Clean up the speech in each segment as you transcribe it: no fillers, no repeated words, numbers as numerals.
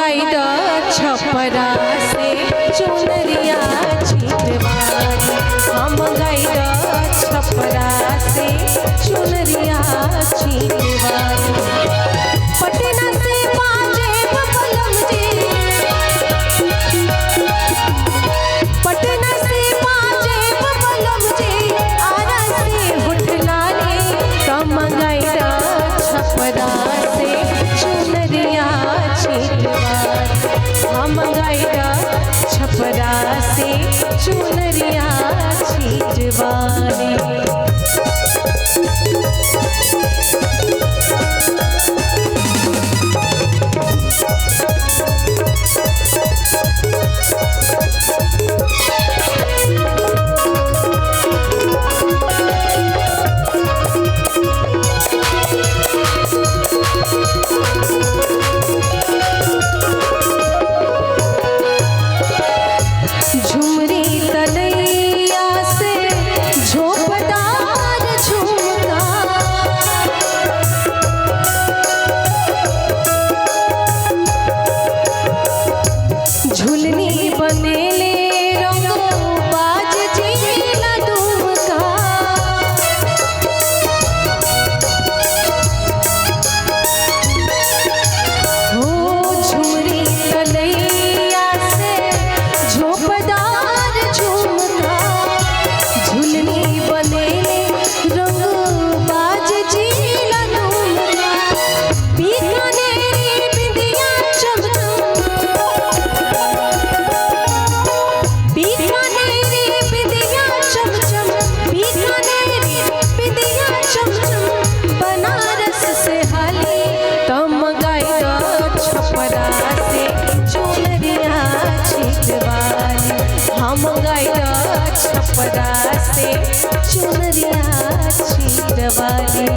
मंगाई द छपरा से चुनरिया छिटवारी। हम मंगाई द छपरा से चुनरिया छिटवारी। पटना से पाजेब बलम जी, पटना से पाजेब बलम जी, आरा से होठलाली। हम मंगाई द छपरा से चुनरिया छिटवारी। हम मंगाई द छपरा से चुनरिया छिटवारी। झुलनी बनेले रंगो बाज जिला दुमका। हो झुमरी तलैया से झोपदार झुमका। झुलनी बनेले रंगो बाज जिला दुमका। बीकानेरी बिंदिया चमचम, बीकानेरी बिंदिया चमचम, बीकानेरी बिंदिया चमचम, बनारस से हाली। तम मंगाई द छपरा से चुनरिया छिटवारी। हम मंगाई द छपरा से चुनरिया छिटवारी।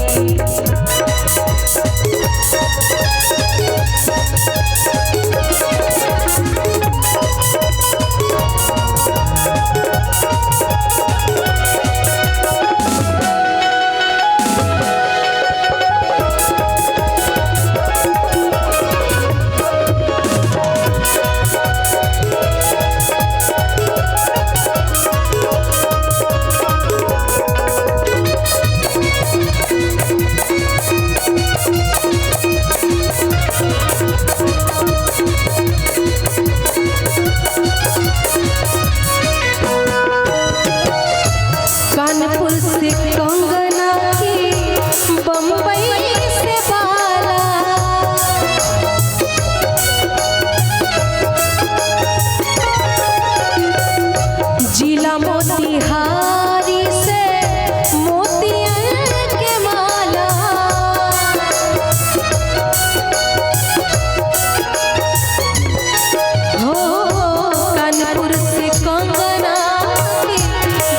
कानपुर से कंगना की, बम्बई से बाला। जिला मोतिहारी से मोतियन के माला। हो कानपुर से कंगना की,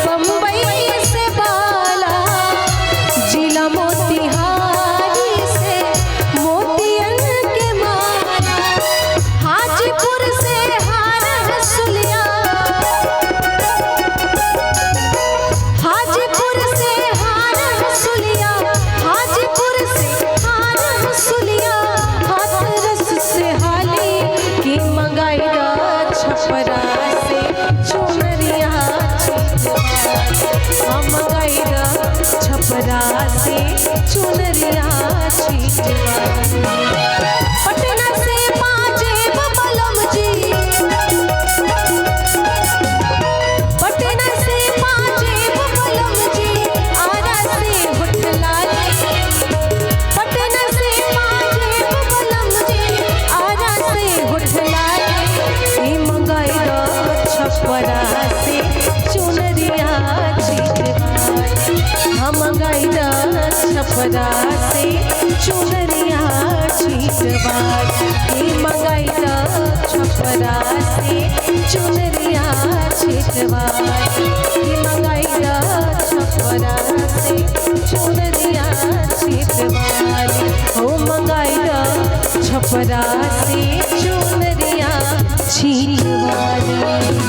बम्बई से बाला। जिला मोतिहारी से मोतियन के माला। हाजीपुर से हार हसुलिया, हाजीपुर से हार हसुलिया, हाजीपुर से हार हसुलिया। हाथरस से हाली की मंगाई द छपरा से चुनरिया छिटवारी। हम मंगाई द छपरा से चुनरिया छिटवारी। पटना से पाजेब बलम जी, पटना से पाजेब बलम जी, आरा से होठलाली। पटना से पाजेब बलम जी, आरा से होठलाली। मंगाई द छपरा से चुनरिया छिटवारी। हम मंगाई द छपरा से चुनरिया छिटवारी। मंगाई द छपरा से चुनरिया छिटवारी। मंगाई द छपरा से चुनरिया छिटवारी। हो मंगाई द छपरा से चुनरिया छिटवारी।